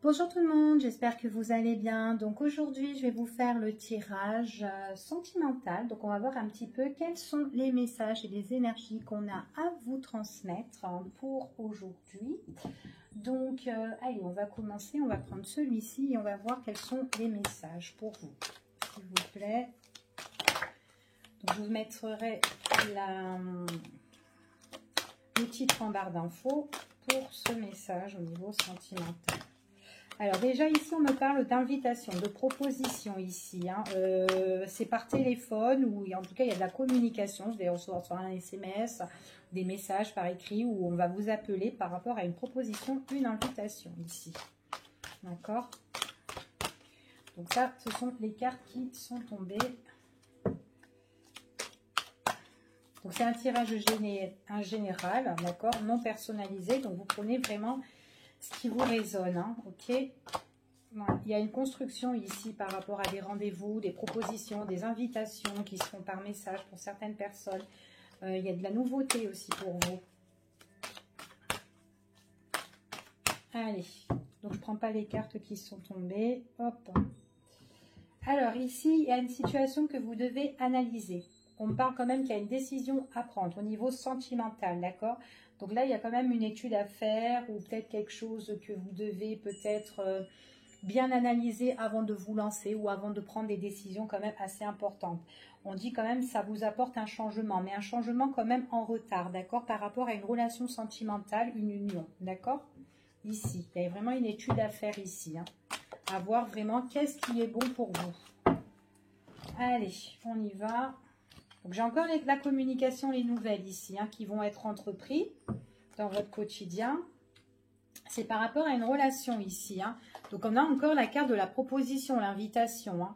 Bonjour tout le monde, j'espère que vous allez bien. Donc aujourd'hui, je vais vous faire le tirage sentimental. Donc on va voir un petit peu quels sont les messages et les énergies qu'on a à vous transmettre pour aujourd'hui. Donc allez, on va commencer, on va prendre celui-ci et on va voir quels sont les messages pour vous, s'il vous plaît. Donc, je vous mettrai le titre en barre d'infos pour ce message au niveau sentimental. Alors déjà ici on me parle d'invitation, de proposition ici, hein. C'est par téléphone ou en tout cas il y a de la communication, je vais recevoir soit un SMS, des messages par écrit où on va vous appeler par rapport à une proposition, une invitation ici, d'accord. Donc ça ce sont les cartes qui sont tombées. Donc c'est un tirage général, d'accord, non personnalisé, donc vous prenez vraiment ce qui vous résonne, hein, ok. Voilà. Il y a une construction ici par rapport à des rendez-vous, des propositions, des invitations qui se font par message pour certaines personnes. Il y a de la nouveauté aussi pour vous. Allez, donc je ne prends pas les cartes qui sont tombées. Hop. Alors ici, il y a une situation que vous devez analyser. On me parle quand même qu'il y a une décision à prendre au niveau sentimental, d'accord? Donc là, il y a quand même une étude à faire ou peut-être quelque chose que vous devez peut-être bien analyser avant de vous lancer ou avant de prendre des décisions quand même assez importantes. On dit quand même que ça vous apporte un changement, mais un changement quand même en retard, d'accord? Par rapport à une relation sentimentale, une union, d'accord? Ici, il y a vraiment une étude à faire ici, hein, à voir vraiment qu'est-ce qui est bon pour vous. Allez, on y va. Donc j'ai encore la communication, les nouvelles ici, hein, qui vont être entreprises dans votre quotidien. C'est par rapport à une relation ici, hein. Donc on a encore la carte de la proposition, l'invitation, hein.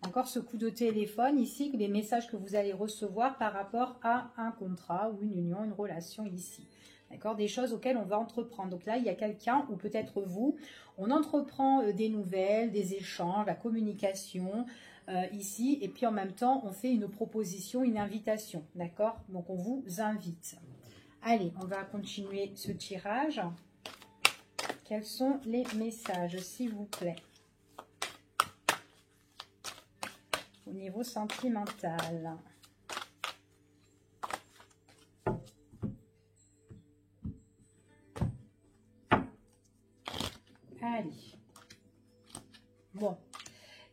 Encore ce coup de téléphone ici, les messages que vous allez recevoir par rapport à un contrat ou une union, une relation ici. D'accord, des choses auxquelles on va entreprendre. Donc là, il y a quelqu'un, ou peut-être vous, on entreprend des nouvelles, des échanges, la communication ici. Et puis en même temps, on fait une proposition, une invitation. D'accord, donc on vous invite. Allez, on va continuer ce tirage. Quels sont les messages, s'il vous plaît, au niveau sentimental? Allez. Bon.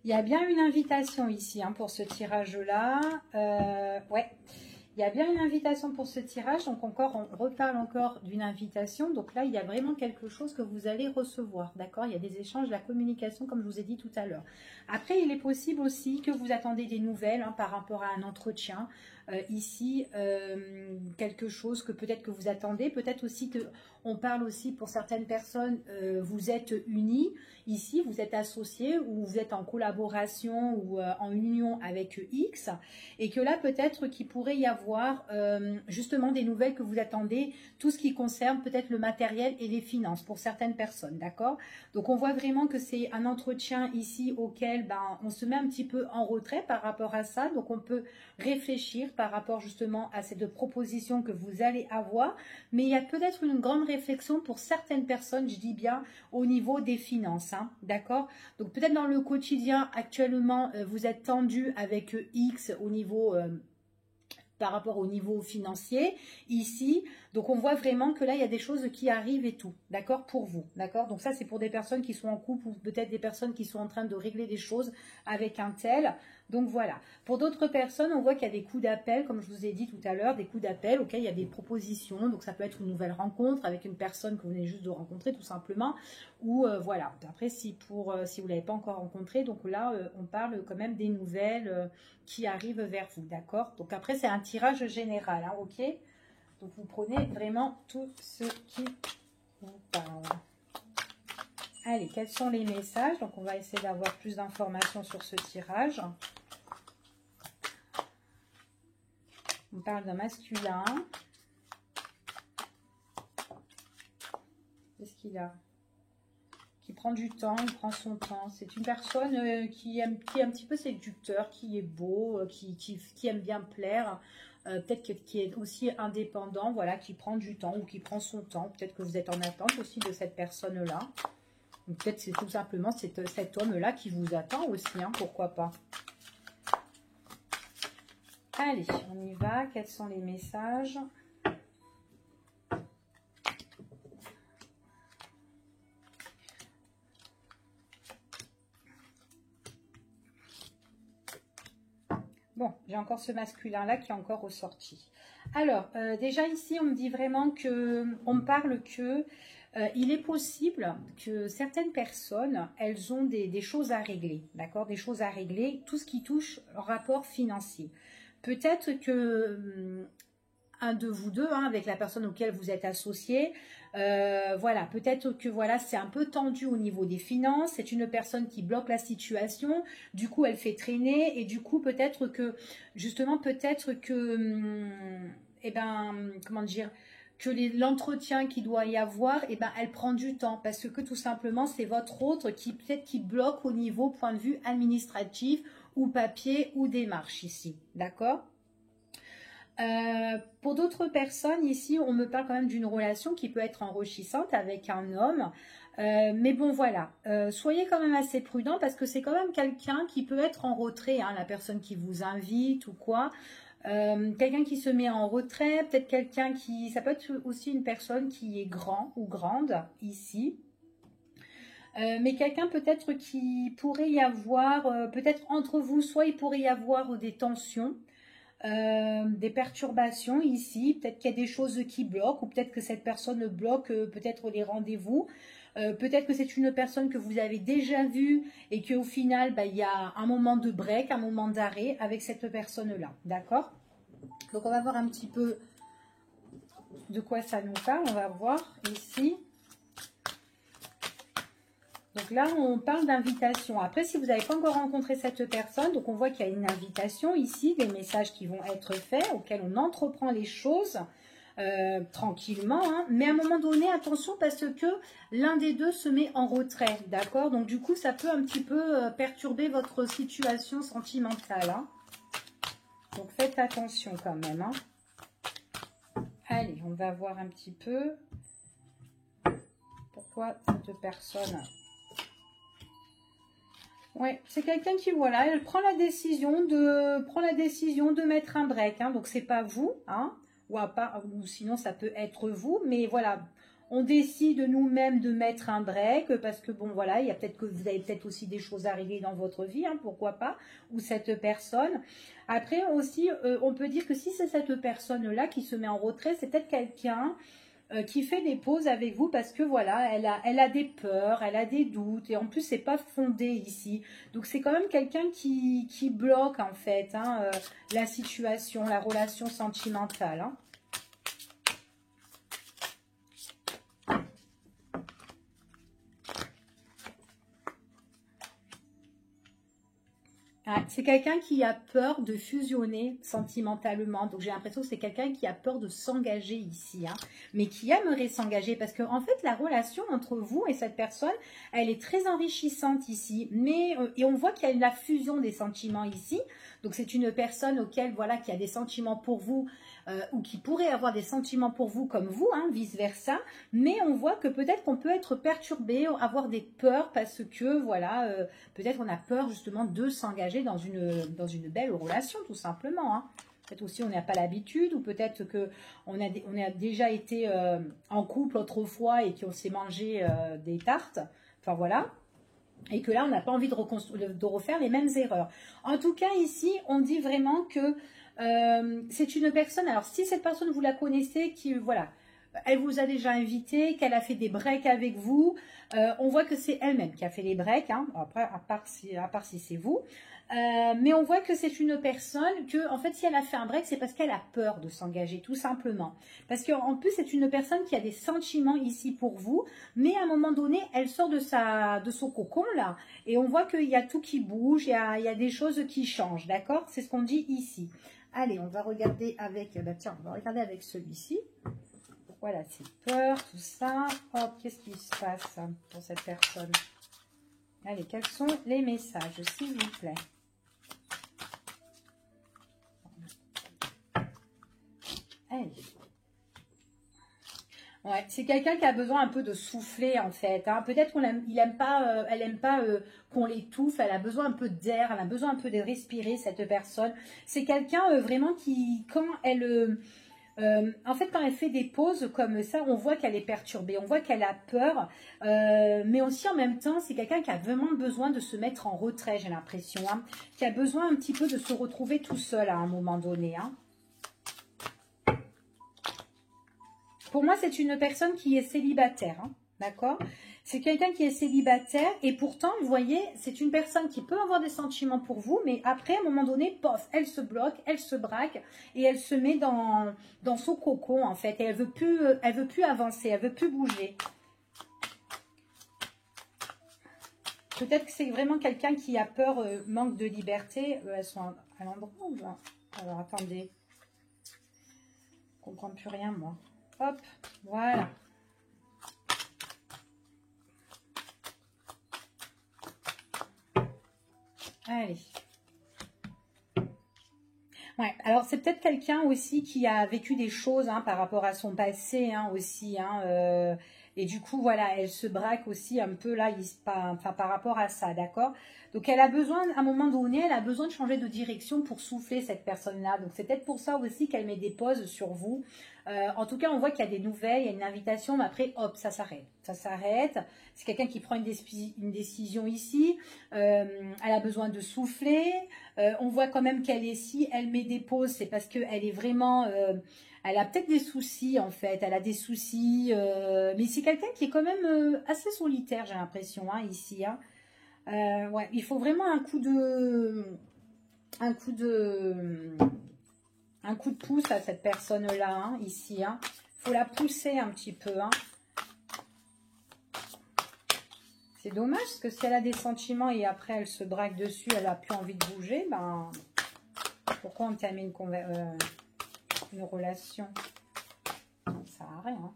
Il y a bien une invitation ici, hein, pour ce tirage-là. Ouais. Il y a bien une invitation pour ce tirage, donc encore, on reparle encore d'une invitation. Donc là, il y a vraiment quelque chose que vous allez recevoir, d'accord? Il y a des échanges, de la communication, comme je vous ai dit tout à l'heure. Après, il est possible aussi que vous attendez des nouvelles, hein, par rapport à un entretien. Ici, quelque chose que peut-être que vous attendez. Peut-être aussi que on parle aussi pour certaines personnes, vous êtes unis. Ici, vous êtes associés ou vous êtes en collaboration ou en union avec X. Et que là, peut-être qu'il pourrait y avoir justement des nouvelles que vous attendez, tout ce qui concerne peut-être le matériel et les finances pour certaines personnes, d'accord? Donc on voit vraiment que c'est un entretien ici auquel on se met un petit peu en retrait par rapport à ça, donc on peut réfléchir par rapport justement à cette proposition que vous allez avoir, mais il y a peut-être une grande réflexion pour certaines personnes, je dis bien au niveau des finances, hein, d'accord? Donc peut-être dans le quotidien actuellement vous êtes tendu avec X au niveau par rapport au niveau financier ici, donc on voit vraiment que là il y a des choses qui arrivent et tout, d'accord, pour vous, d'accord. Donc ça c'est pour des personnes qui sont en couple ou peut-être des personnes qui sont en train de régler des choses avec un tel. Donc voilà, pour d'autres personnes on voit qu'il y a des coups d'appel, comme je vous ai dit tout à l'heure, des coups d'appel auxquels il y a des propositions, donc ça peut être une nouvelle rencontre avec une personne que vous venez juste de rencontrer tout simplement, ou voilà. Après si vous ne l'avez pas encore rencontré, donc là on parle quand même des nouvelles qui arrivent vers vous, d'accord. Donc après c'est un tirage général, hein, ok. Donc vous prenez vraiment tout ce qui vous parle. Allez, quels sont les messages? Donc on va essayer d'avoir plus d'informations sur ce tirage. On parle d'un masculin. Qu'est-ce qu'il a? Qui prend du temps, il prend son temps. C'est une personne qui est un petit peu séducteur, qui est beau, qui aime bien plaire. Peut-être qui est aussi indépendant, voilà, qui prend du temps ou qui prend son temps. Peut-être que vous êtes en attente aussi de cette personne-là. Peut-être c'est tout simplement cet homme-là qui vous attend aussi, hein, pourquoi pas. Allez, on y va. Quels sont les messages ? Bon, j'ai encore ce masculin-là qui est encore ressorti. Alors, déjà ici, on me dit vraiment que, on me parle que il est possible que certaines personnes, elles ont des choses à régler, d'accord? Des choses à régler, tout ce qui touche au rapport financier. Peut-être que un de vous deux, hein, avec la personne auquel vous êtes associé, voilà, peut-être que voilà, c'est un peu tendu au niveau des finances, c'est une personne qui bloque la situation, du coup elle fait traîner, et du coup peut-être que, justement, peut-être que, eh ben, comment dire, que l'entretien qu'il doit y avoir, eh ben, elle prend du temps, parce que tout simplement, c'est votre autre qui peut-être qui bloque au niveau point de vue administratif, ou papier, ou démarche ici, d'accord ? Pour d'autres personnes, ici, on me parle quand même d'une relation qui peut être enrichissante avec un homme. Mais bon, voilà. Soyez quand même assez prudent parce que c'est quand même quelqu'un qui peut être en retrait, hein, la personne qui vous invite ou quoi. Quelqu'un qui se met en retrait, peut-être quelqu'un qui... Ça peut être aussi une personne qui est grand ou grande, ici. Mais quelqu'un peut-être qui pourrait y avoir, peut-être entre vous, soit il pourrait y avoir des tensions, des perturbations ici, peut-être qu'il y a des choses qui bloquent, ou peut-être que cette personne bloque peut-être les rendez-vous, peut-être que c'est une personne que vous avez déjà vue et qu'au final, bah, il y a un moment de break, un moment d'arrêt avec cette personne-là, d'accord? Donc on va voir un petit peu de quoi ça nous parle, on va voir ici. Donc là, on parle d'invitation. Après, si vous n'avez pas encore rencontré cette personne, donc on voit qu'il y a une invitation ici, des messages qui vont être faits, auxquels on entreprend les choses tranquillement. Hein. Mais à un moment donné, attention, parce que l'un des deux se met en retrait, d'accord? Donc du coup, ça peut un petit peu perturber votre situation sentimentale. Hein. Donc faites attention quand même. Hein. Allez, on va voir un petit peu pourquoi cette personne... Ouais, c'est quelqu'un qui, voilà, elle prend la décision de mettre un break. Hein, donc, c'est pas vous, hein, ou sinon, ça peut être vous. Mais voilà, on décide nous-mêmes de mettre un break parce que, bon, voilà, il y a peut-être que vous avez peut-être aussi des choses à régler dans votre vie, hein, pourquoi pas, ou cette personne. Après, aussi, on peut dire que si c'est cette personne-là qui se met en retrait, c'est peut-être quelqu'un... qui fait des pauses avec vous parce que voilà, elle a des peurs, elle a des doutes et en plus c'est pas fondé ici. Donc c'est quand même quelqu'un qui bloque en fait hein, la situation, la relation sentimentale. Hein. Ah, c'est quelqu'un qui a peur de fusionner sentimentalement. Donc, j'ai l'impression que c'est quelqu'un qui a peur de s'engager ici. Hein, mais qui aimerait s'engager parce que, en fait, la relation entre vous et cette personne, elle est très enrichissante ici. Mais, et on voit qu'il y a la fusion des sentiments ici. Donc, c'est une personne auquel, voilà, qui a des sentiments pour vous ou qui pourrait avoir des sentiments pour vous comme vous, hein, vice-versa. Mais on voit que peut-être qu'on peut être perturbé, avoir des peurs parce que, voilà, peut-être on a peur justement de s'engager dans une belle relation, tout simplement. Hein. Peut-être aussi on n'a pas l'habitude ou peut-être qu'on a déjà été en couple autrefois et qu'on s'est mangé des tartes. Enfin, voilà. Et que là, on n'a pas envie de refaire les mêmes erreurs. En tout cas, ici, on dit vraiment que c'est une personne... Alors, si cette personne, vous la connaissez, qui, voilà, elle vous a déjà invité, qu'elle a fait des breaks avec vous, on voit que c'est elle-même qui a fait les breaks, hein, après, à part si c'est vous. Mais on voit que c'est une personne que, en fait, si elle a fait un break, c'est parce qu'elle a peur de s'engager, tout simplement. Parce qu'en plus, c'est une personne qui a des sentiments ici pour vous, mais à un moment donné, elle sort de son cocon, là, et on voit qu'il y a tout qui bouge, il y a des choses qui changent, d'accord? C'est ce qu'on dit ici. Allez, on va regarder avec, tiens, on va regarder avec celui-ci. Voilà, c'est peur, tout ça. Hop, qu'est-ce qui se passe pour cette personne? Allez, quels sont les messages, s'il vous plaît? Allez. Ouais, c'est quelqu'un qui a besoin un peu de souffler en fait, hein. Peut-être elle aime pas qu'on l'étouffe. Elle a besoin un peu d'air, elle a besoin un peu de respirer cette personne. C'est quelqu'un vraiment qui, quand elle, en fait, quand elle fait des pauses comme ça, on voit qu'elle est perturbée, on voit qu'elle a peur, mais aussi en même temps, c'est quelqu'un qui a vraiment besoin de se mettre en retrait, j'ai l'impression, hein, qui a besoin un petit peu de se retrouver tout seul à un moment donné, hein. Pour moi, c'est une personne qui est célibataire, hein, d'accord? C'est quelqu'un qui est célibataire et pourtant, vous voyez, c'est une personne qui peut avoir des sentiments pour vous, mais après, à un moment donné, pof, elle se bloque, elle se braque et elle se met dans son cocon, en fait. Et elle veut plus avancer, elle veut plus bouger. Peut-être que c'est vraiment quelqu'un qui a peur, manque de liberté. Elles sont à l'endroit ou là? Alors, attendez. Je ne comprends plus rien, moi. Hop, voilà. Allez. Ouais, alors c'est peut-être quelqu'un aussi qui a vécu des choses hein, par rapport à son passé hein, aussi. Hein, et du coup, voilà, elle se braque aussi un peu là, par rapport à ça, d'accord? Donc elle a besoin, à un moment donné, elle a besoin de changer de direction pour souffler cette personne-là. Donc c'est peut-être pour ça aussi qu'elle met des pauses sur vous. En tout cas, on voit qu'il y a des nouvelles, il y a une invitation, mais après, hop, ça s'arrête. Ça s'arrête. C'est quelqu'un qui prend une décision ici. Elle a besoin de souffler. On voit quand même qu'elle est si elle met des pauses, c'est parce qu'elle est vraiment... elle a peut-être des soucis, en fait. Elle a des soucis. Mais c'est quelqu'un qui est quand même assez solitaire, j'ai l'impression, hein, ici. Hein. Ouais, il faut vraiment un coup de... Un coup de... Un coup de pouce à cette personne-là, hein, ici. Hein. Faut la pousser un petit peu. Hein. C'est dommage, parce que si elle a des sentiments et après elle se braque dessus, elle n'a plus envie de bouger, ben... Pourquoi on termine une relation? Ça ne sert à rien.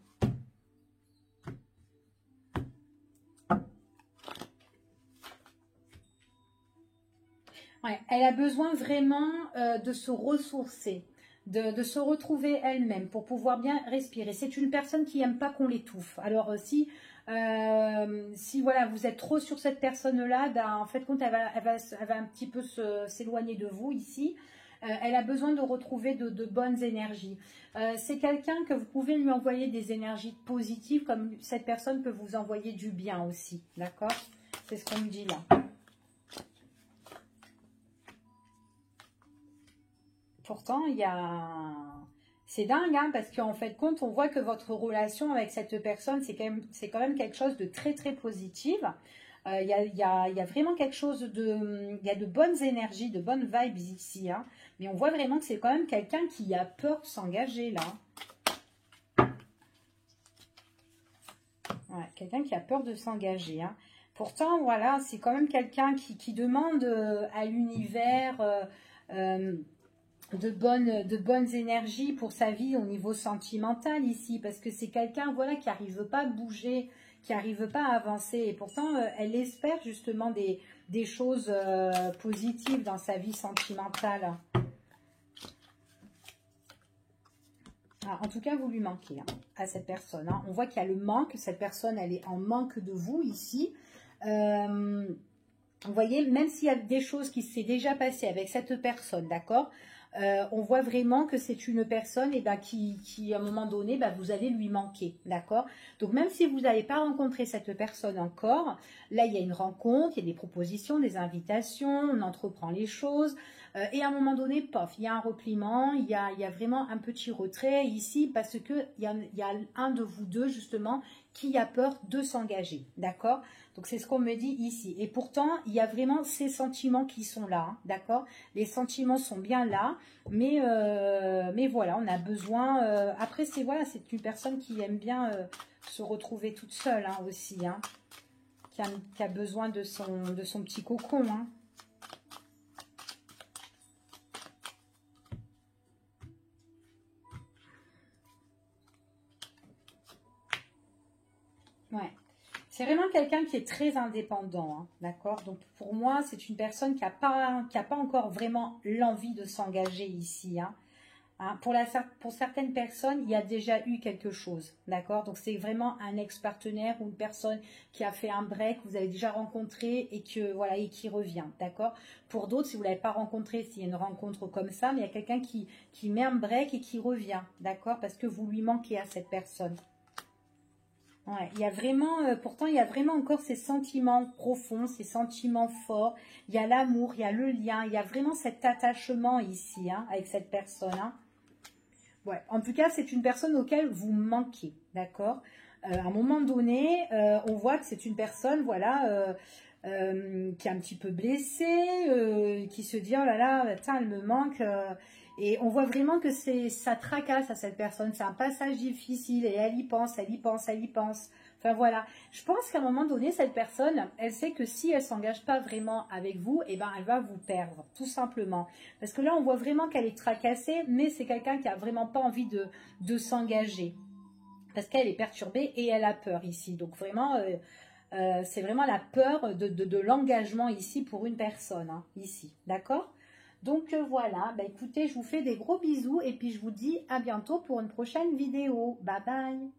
Ouais, elle a besoin vraiment de se ressourcer, de se retrouver elle-même pour pouvoir bien respirer. C'est une personne qui n'aime pas qu'on l'étouffe. Alors si voilà, vous êtes trop sur cette personne-là, ben, en fait, compte, elle va un petit peu s'éloigner de vous ici. Elle a besoin de retrouver de bonnes énergies. C'est quelqu'un que vous pouvez lui envoyer des énergies positives, comme cette personne peut vous envoyer du bien aussi. D'accord? C'est ce qu'on me dit là. Pourtant, il y a... C'est dingue, hein, parce qu'en fait, compte, on voit que votre relation avec cette personne, c'est quand même quelque chose de très, très positif. Il y a vraiment quelque chose de... Il y a de bonnes énergies, de bonnes vibes ici. Hein, mais on voit vraiment que c'est quand même quelqu'un qui a peur de s'engager, là. Ouais, quelqu'un qui a peur de s'engager. Hein. Pourtant, voilà, c'est quand même quelqu'un qui demande à l'univers... de bonnes énergies pour sa vie au niveau sentimental ici, parce que c'est quelqu'un voilà, qui n'arrive pas à bouger, qui n'arrive pas à avancer, et pourtant elle espère justement des choses positives dans sa vie sentimentale. Ah, en tout cas, vous lui manquez hein, à cette personne. Hein. On voit qu'il y a le manque, cette personne elle est en manque de vous ici. Vous voyez, même s'il y a des choses qui s'est déjà passées avec cette personne, d'accord, on voit vraiment que c'est une personne et ben, qui, à un moment donné, ben, vous allez lui manquer, d'accord? Donc, même si vous n'avez pas rencontré cette personne encore, là, il y a une rencontre, il y a des propositions, des invitations, on entreprend les choses. Et à un moment donné, pof, il y a un repliement, il y a vraiment un petit retrait ici parce qu'il y a un de vous deux, justement, qui a peur de s'engager, d'accord? Donc, c'est ce qu'on me dit ici. Et pourtant, il y a vraiment ces sentiments qui sont là, hein, d'accord? Les sentiments sont bien là, mais voilà, on a besoin... après, c'est voilà, c'est une personne qui aime bien se retrouver toute seule hein, aussi, hein, qui a besoin de son petit cocon, hein. Ouais. C'est vraiment quelqu'un qui est très indépendant, hein, d'accord? Donc pour moi, c'est une personne qui a pas encore vraiment l'envie de s'engager ici. Hein. Hein. Pour certaines personnes, il y a déjà eu quelque chose, d'accord? Donc, c'est vraiment un ex-partenaire ou une personne qui a fait un break, que vous avez déjà rencontré et que voilà et qui revient, d'accord? Pour d'autres, si vous ne l'avez pas rencontré, s'il y a une rencontre comme ça, mais il y a quelqu'un qui met un break et qui revient, d'accord? Parce que vous lui manquez à cette personne. Ouais, il y a vraiment, pourtant, il y a vraiment encore ces sentiments profonds, ces sentiments forts. Il y a l'amour, il y a le lien, il y a vraiment cet attachement ici, hein, avec cette personne, hein. Ouais, en tout cas, c'est une personne auquel vous manquez, d'accord? À un moment donné, on voit que c'est une personne, voilà, qui est un petit peu blessée, qui se dit, oh là là, tiens, elle me manque. Et on voit vraiment que ça tracasse à cette personne. C'est un passage difficile et elle y pense, elle y pense, elle y pense. Enfin voilà, je pense qu'à un moment donné, cette personne, elle sait que si elle s'engage pas vraiment avec vous, eh ben, elle va vous perdre, tout simplement. Parce que là, on voit vraiment qu'elle est tracassée, mais c'est quelqu'un qui a vraiment pas envie de s'engager. Parce qu'elle est perturbée et elle a peur ici. Donc vraiment, c'est vraiment la peur de l'engagement ici pour une personne, hein, ici. D'accord? Donc voilà, bah, écoutez, je vous fais des gros bisous et puis je vous dis à bientôt pour une prochaine vidéo. Bye bye!